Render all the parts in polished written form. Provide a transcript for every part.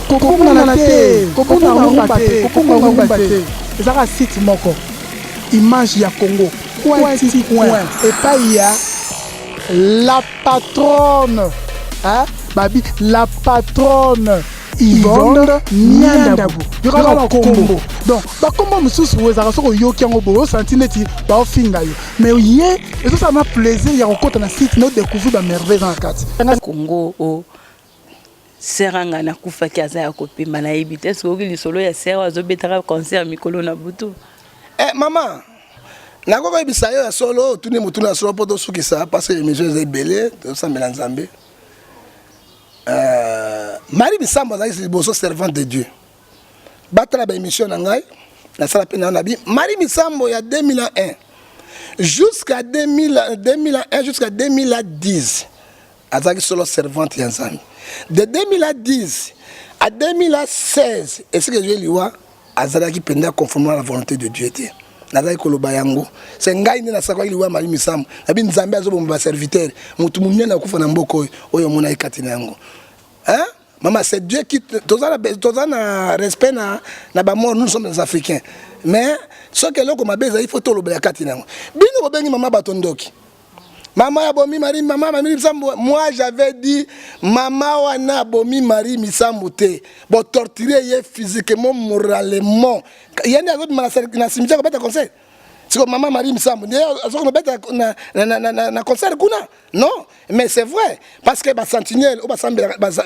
kokona te kokona rumba te ezaka site moko image ya Congo point et pas ya la patronne babi la patronne Yvonne Niandabu yokala Congo donc bakomba mususu wezaka soko yoki yango bo senti neti ba ofinga yo mais ye eso ça m'a plaisir ya kokota na site no découvrir ba merveille dans la carte Congo o seranga na kufa ki aza ya kopema na ebite soki lisolo ya ser azobetaka concert mikolo na butu maman nakoko ebisa yo ya solo tuni mutu na solo poto suki ça parce que émission est belé to ça Nzambe Marie Misambo azali boso servante de Dieu. Batala ba émission na ngai na sala pena na bi Marie Misambo ya 2001 jusqu'à 2001 jusqu'à 2010 azali solo servante ya Nzambe. De 2010 à 2016 est-ce que Dieu liwa azali penda conformément à la volonté de Dieu était. Nazali koloba yango c'est ngai ni na sakwa liwa Marie Misambo na bi Nzambe azobomba ba serviteur mutu munene akufa na mboko oyo mona ikati na yango. Hein? Maman, c'est Dieu qui a respect na ba mort, nous sommes des Africains. Mais ce que l'on a besoin, il faut tout le bien katinango. Bino ko bengi maman batondoki. Maman abomi Marie, maman Marie Misambo. Moi j'avais dit maman wana abomi Marie Misambo te. Bon torturer physiquement, moralement. Yende azot na cimetière ko beta conseil. C'est comme maman Marie Misambo. Na concert kuna. Non, mais c'est vrai parce que ba sentinelle ou ba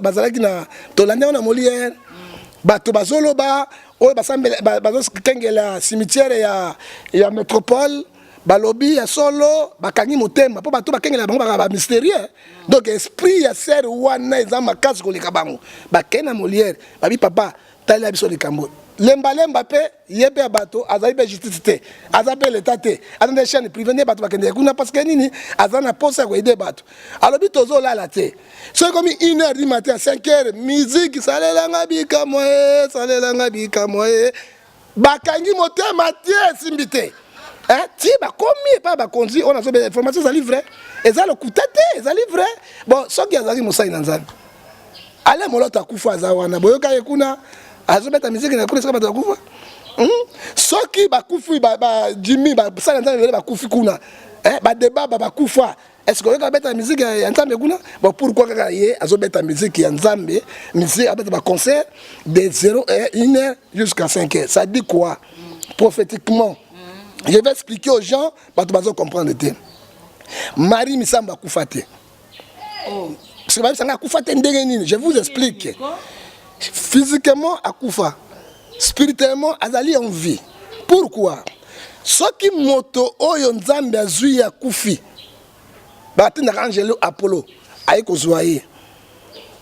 bazalaki na tolande on a Molière. Ba to bazolo ba o ba sambe bazos kengela cimetière ya métropole. Ba lobby ya solo ba kangi motema po ba to ba kengela bango ba mystérieux. Donc esprit ya ser wana ezama kazi ko likabango. Ba kena Molière, ba bi papa tali biso likambo. Lemba pe yebe abato azaibe justice te azabe l'état te azande chaîne privée ne bato bakende kuna parce que nini azana posa ko aider bato alors bitozo la la te c'est comme 1h du matin à 5h musique salelanga bika moye bakangi motema tie simbite hein ti ba komi pas ba konzi on a so information ça livre eza le kutate eza livre bon soki azaki mosai na nzambe ale molota kufa zawana boyoka kuna azobeta musique na kuna saka bato kufa soki bakufi ba Jimmy ba sala nzambe bakufi kuna ba débat ba kufa est-ce que on beta musique ya nzambe kuna bon pourquoi kaka ye azobeta musique ya nzambe musique abeta ba concert de 1h jusqu'à 5h ça dit quoi prophétiquement je vais expliquer aux gens bato bazo comprendre te Marie Misambo kufa te parce que ba sanga kufa te ndenge nini je vous explique physiquement akufa spirituellement azali en vie pourquoi soki moto oyo nzambe azui ya kufi batinda angelo Apollo ayi kozwa ye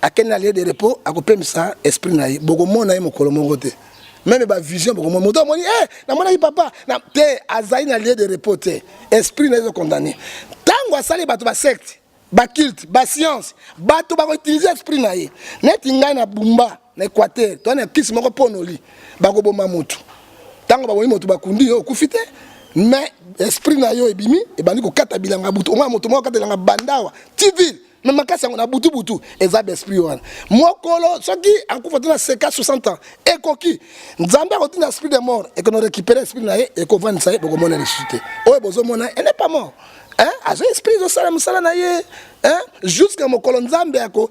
akena lieu de repos akopemisa esprit na ye bokomona ye mokolo moko te même ba vision bokomona moto moni na mona papa na te azali na lieu de repos te esprit na ye condamné tango asali bato ba secte ba culte ba science bato ba utiliser esprit na ye neti ngai na bumba na Équateur to na kisi moko ponoli ba ko boma mutu tango ba boni mutu ba kundi yo kufite mais esprit na yo ebimi e bandi ko kata bilanga butu o moto moko kata bilanga bandawa civil mais makasi na butu eza esprit wana mokolo soki akufa na 60 ans e koki nzambe ko tina esprit de mort et que nous récupérer esprit na ye e ko vendre ça e ko mona ressuscité o bozo mona elle n'est pas mort azo esprit zo sala musala na ye jusqu'à mokolo nzambe ako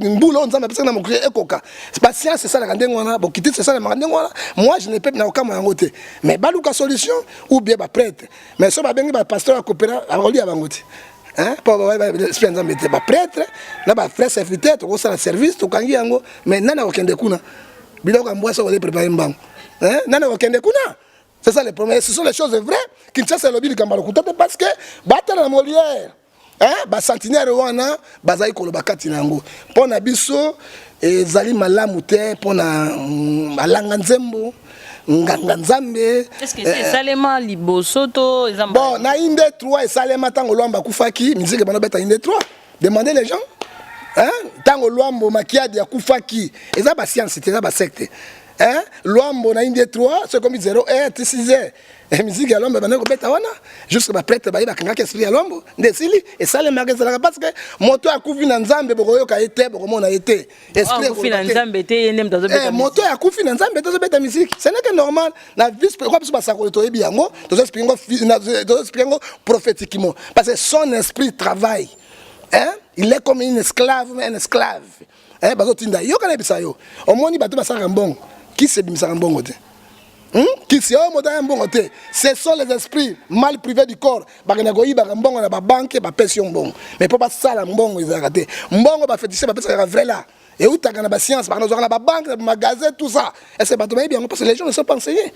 mbulo nzambe parce que na mokolo ekoka patience c'est ça la ndengo wana bo kiti c'est ça la ndengo wana moi je ne peux na okama yango te mais baluka solution ou bien ba prêtre mais so ba bengi ba pasteur akopera akoli abango te pour ba esprit nzambe te ba prêtre na ba frère serviteur to sala service to kangi yango mais nana okende kuna biloko mbwa so ole préparer mbango nana okende kuna. C'est ça les problèmes. Ce sont les choses vraies qui ne cessent le but de parce que battre la Molière, ba sentinelle wana bazai koloba kati nango. Pona biso ezali malamu te pona alanga nzembo nganga nzambe. Est-ce que c'est Salema liboso to ezamba? Bon, na inde 3 et Salema tango lwamba kufaki, musique bana beta inde 3. Demandez les gens. Tango lwambo makiadi ya kufaki, eza ba science, eza ba secte. hein Luambo na inde 3 c'est comme 0 6 et musique ya Luambo bana ko beta wana jusque ba prêtre ba kanga esprit ya Luambo ndesili et ça le magasin parce que moto akufi na nzambe bokoyoka ete bokomona ete esprit akufi na nzambe ete yende mtazo beta moto akufi na nzambe tozo beta musique ce n'est que normal na vice quoi parce que ça ko to yebi yango tozo expliquer prophétiquement parce que son esprit travaille hein il est comme un esclave hein bazo tinda yo kana bisa yo omoni bato basaka mbongo qui se bimisaka mbongo te qui se o moda mbongo te ce sont les esprits mal privés du corps bakana ko yiba mbongo na ba banque ba pension mbongo mais pas sala mbongo ezaka te mbongo ba fétiche ba pesa vrai là et où t'as ba science par na ba banque ba magasin tout ça et c'est bato bien parce que les gens ne sont pas enseignés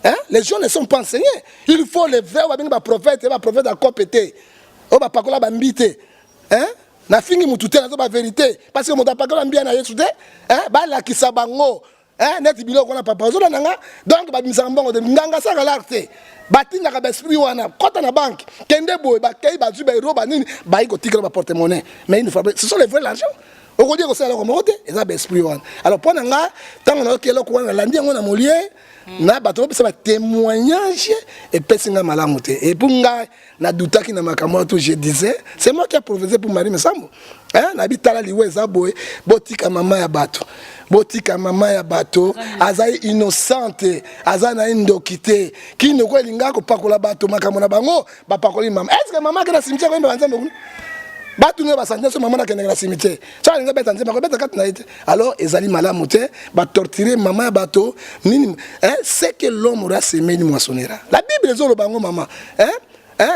hein les gens ne sont pas enseignés il faut les vrais ba prophète à compéter o ba pakola ba mbité hein na fingi mutute na zo ba vérité parce que moto pakola mbia na Yesu te hein ba la kisabango hein net biloko na papa zo nanga donc ba misanga mbongo de nganga saka l'arte batinda ka esprit wana kota na banque kende boy ba kay ba zuba roba nini ba iko tikra ba porte-monnaie mais il faut ce sont les vrais l'argent au dire que c'est là comme côté et ça esprit wana alors pour nanga tant on a que loko wana landi ngona molier na bato ça va témoignage et pesinga malamu te et pour nga na doutaki na makamwa tout je disais c'est moi qui a professé pour Marie Mesambo hein na bitala liwe za boy botika mama ya bato botika mama ya bato azai innocente azana indokité qui ne ko linga ko pakola bato makamwa na bango ba pakoli mama est-ce que mama kana cimetière ko mba nzambe batu ne basanja so mama na kende na cimetière ça linga beta nzemba ko beta kat na ite alors ezali malamu te ba torturer mama ya bato nini hein c'est que l'homme aura semé ni moissonnera la bible zo lo bango mama hein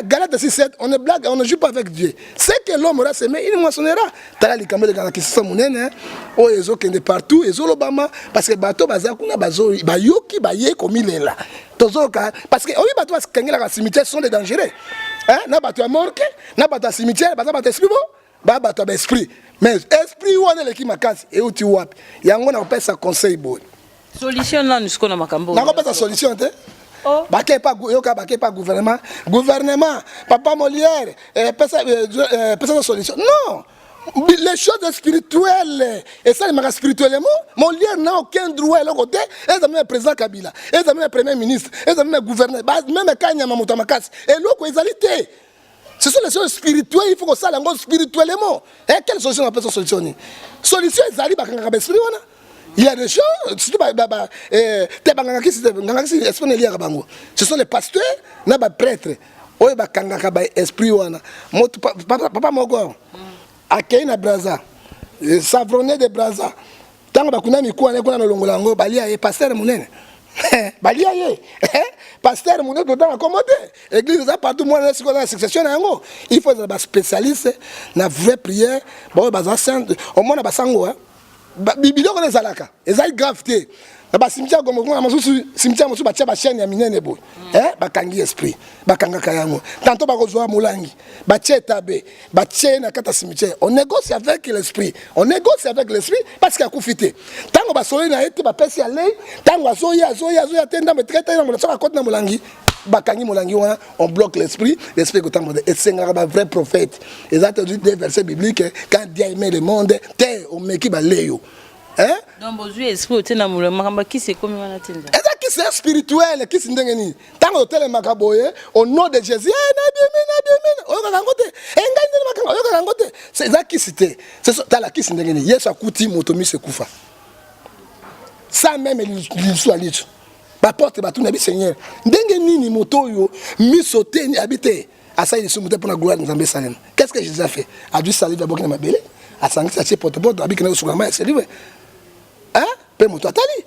Galates 6:7 on ne blague on ne joue pas avec Dieu c'est que l'homme aura semé il moissonnera tala likambe de kana kisa munene o ezo kende partout ezo lo bama parce que bato baza kuna bazo bayoki baye komilela tozoka parce que oyi bato baskangela ka cimetière sont des dangereux hein na bato ya morke na bato ya cimetière baza bato esprit ba bato ba esprit mais esprit wana leki makasi e uti wapi yango na pesa conseil boy solution na nusko na makambo na pesa solution te oh baké pas gouvernement papa Molière pesa solution non les choses spirituelles et ça les spirituellement Molière n'a aucun droit là côté et même président Kabila et même premier ministre et même gouverneur même Kanyama Moutamakasi et l'autre égalité ce sont les choses spirituelles il faut que ça l'angle spirituellement et quelle solution on peut solutionner solution ezali bakanga esprit wana il y a des gens ce sont les pasteurs na ba prêtres oyo bakanga ba esprit wana papa moko akei na braza savronné de braza tango bakuna mikwa ne kuna na longola ngo balia ye pasteur munene balia ye pasteur munene to dans accommodé église ça partout moi na sikola succession na ngo il faut être spécialiste na vraie prière ba baza saint au moins na basango hein bibiloko ezalaka ezali gravité na ba cimetière comme ngona masusu cimetière masusu batia ba chaîne ya minene boy bakangi esprit bakangaka yango tantôt bakozwa molangi batia tabe batia na kata cimetière on négocie avec l'esprit parce qu'il a confité tango basoli na ete ba pesi aller tango azoya tenda me traiter na molangi côté na molangi bakangi molangi wana on bloque l'esprit ko tango et c'est un vrai prophète exactement des versets bibliques quand Dieu aimait le monde terre au meki ba leyo hein donc bozu esprit tena molangi makamba qui c'est comme wana tenda et qui c'est spirituel qui c'est ndenge ni tango tele makaboye au nom de Jésus na bien oyo kangote enga ndele makanga oyo kangote c'est ça qui c'était c'est ta la qui c'est ndenge ni Yesu akuti motomi se kufa ça même il soit litre ba porte ba tout na bi Seigneur ndenge nini moto yo mi sauter ni habiter asa il se monter pour la gloire de Nzambe Salem qu'est-ce que Jésus a fait a dû salir d'abord na mabele a sangi sa porte habiter na sukama c'est lui hein pe moto atali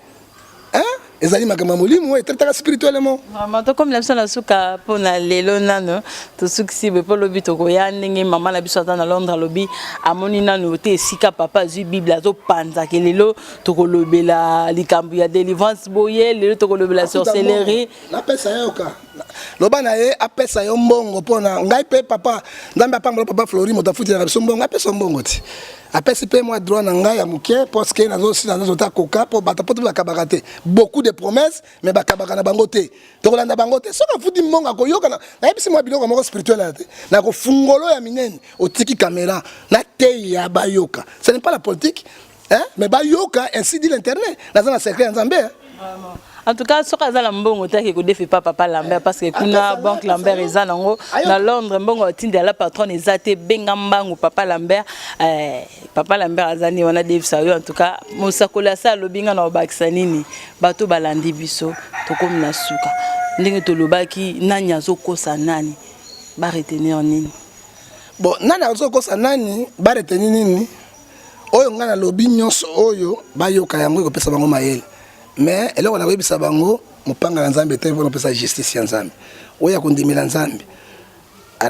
hein ezali makama molimo et très spirituellement maman to comme la personne suka pona lelo nano to suksi be po lobi to koya ndenge mama na biso ata na Londres lobi amoni nano te sika papa zu bible azo panza ke lelo to kolobela likambu ya délivrance boye lelo to kolobela sorcellerie na pesa yoka loba na ye apesa yo mbongo pona ngai pe papa ndamba pamba papa Flori motafuti na biso mbongo apesa mbongo ti apesi pe moi droit na ngai ya muke parce que nazo si nazo ta koka po bata poto ba kabakate beaucoup de promesses mais ba kabaka na bango te to kolanda bango te soka futi mbongo ko yoka na yebisi moi biloko moko spirituel te na ko fungolo ya minene otiki caméra na te ya bayoka ce n'est pas la politique hein mais bayoka ainsi dit l'internet na za na secret nzambe En tout cas, ce que la mbongo taki ko defi papa Lambert parce que kuna banque Lambert eza nango na Londres mbongo tinde la patronne ezate benga mbangu papa Lambert azani wana defi sa yo en tout cas mosakola sa lobinga na obakisa nini bato balandi biso to comme na suka ndenge to lobaki nani azokosa nani ba retenir nini bon nani azokosa nani ba retenir nini oyo ngana lobi nyonso oyo bayoka yango ko pesa bango mayele mais eloko na koyebisa bango mopanga na Nzambe te mpona kopesa justice ya Nzambe oyo akondimela Nzambe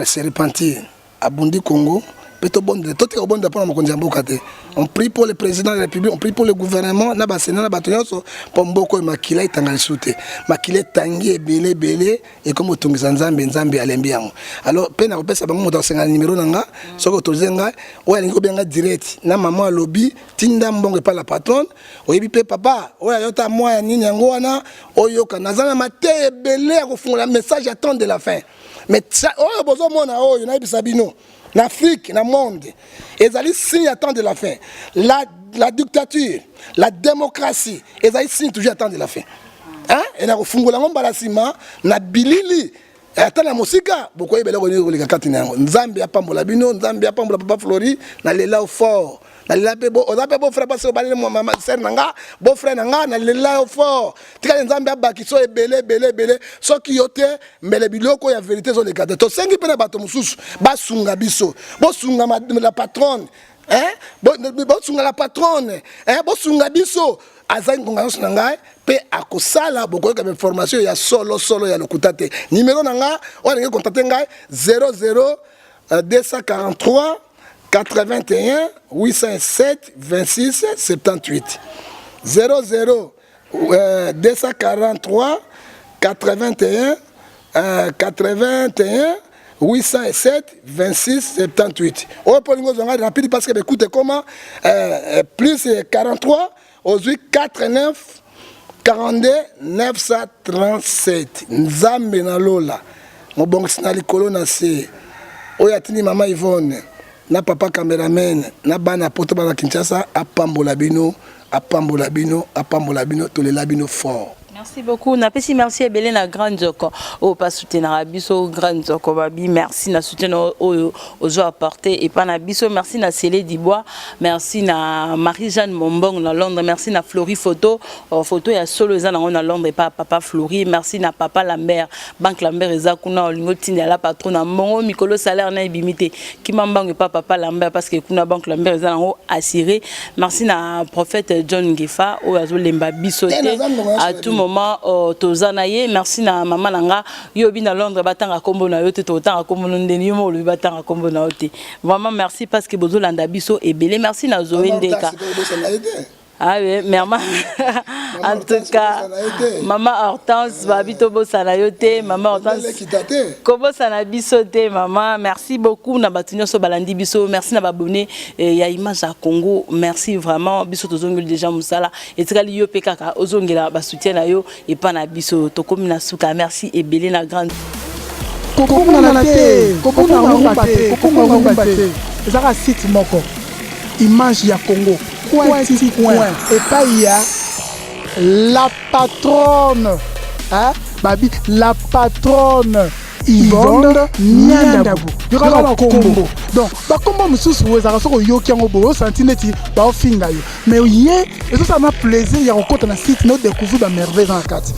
se repentir abundi Congo pe tobondela totika kobondela mpona mokonzi ya mboka te. On prie pour le président de la République, on prie pour le gouvernement na basénat na bato nyonso po mboko makila etanga lisusu te makila etangi ebele et comme otungisa Nzambe alembi yango. Alors pe na kopesa bango moto asenga numéro nanga soko autorisé nga oyo alingi kobenga direct na maman alobi tinda mbongo pa la patronne oyebi pe papa oyo yota moya nini yango wana oyoka nazana mate ebele ya kofungola message attend de la fin. Mais oyo bozo mona oyo na yebisa bino l'Afrique, le monde, ils allaient signer à temps de la fin. La dictature, la démocratie, ils allaient signer toujours à temps de la fin. Hein? Et là, au fond, na bilili, attends la musique, beaucoup de gens les katina. Nzambi a pambola bino, Nzambi a pambola papa Flori, na lela au fort. Na lela pe bo, oza pe bo frère parce que balé mo mama sœur nanga, beau frère nanga na lela au fort. Tika Nzambi a bakiso ebele, so ki yote mbele biloko ya vérité zo les gars. To sengi pe na bato mususu, ba sunga biso. Bo sunga la patronne, hein? Bo sunga la patronne, hein? Bo sunga biso. Azan konganso nanga pe akosala boko ka information ya solo ya lokutate. Numéro nanga, on ngi contacter ngai 00 243 81 807 26 78 00 243 81 807 26 78. Oh Paulingo zonga rapide parce que écoute comment plus 43 aujourd'hui 49 42 937 Nzambe na lola mobongisi na likolo na se oyo atini mama Yvonne na papa cameraman na bana poto bana Kinshasa apambola bino tolela bino fort. Merci beaucoup. Napesi merci ebele na Grand Joko. O pas soutenir biso Grand Joko babi. Merci na soutenir aux apporté et pas na biso. Merci na Célé Dibois. Merci na Marie-Jeanne Mombong na Londres. Merci na Flori Photo. Photo ya solo eza na Londres et pas papa Flori. Merci na papa Lambert. Banque Lambert eza kuna olingo tinda la patrona mongo mikolo salaire na ibimité. Ki mambang et pas papa Lambert parce que kuna banque Lambert eza na assuré. Merci na prophète John Gefa o azo lemba biso à tout moment tozanaye. Merci na maman nanga yobi na Londres batanga kombo na yote to tanga kombo ndeni yo mo lu batanga kombo na yote. Vraiment merci parce que bozo landa biso ebele. Merci na Zoé Ndeka. Ah oui, maman. En tout cas, maman Hortense, babito bosana yote, maman Hortense. Kobo sana bisote, maman. Merci beaucoup na batunyo so balandi biso. Merci na babone ya image à Congo. Merci vraiment biso tozongeli déjà musala. Et tikali yo pekaka ozongela ba soutien na yo et pas na biso tokomi na suka. Merci et belé na grande. Kokoma na te, kokoma ngomba te. Ezaka site moko. Image ya Congo. Et pas il y a la patronne, hein? Babi, la patronne Yvonne Nyandabu. Il y aura un combo. Donc, bah comment me sous vous avez sorti yo qui ont beau sentineti bah au finga yo. Mais hier, et ça m'a plaisir. Il y a encore un site notre découvert dans merveille dans la carte.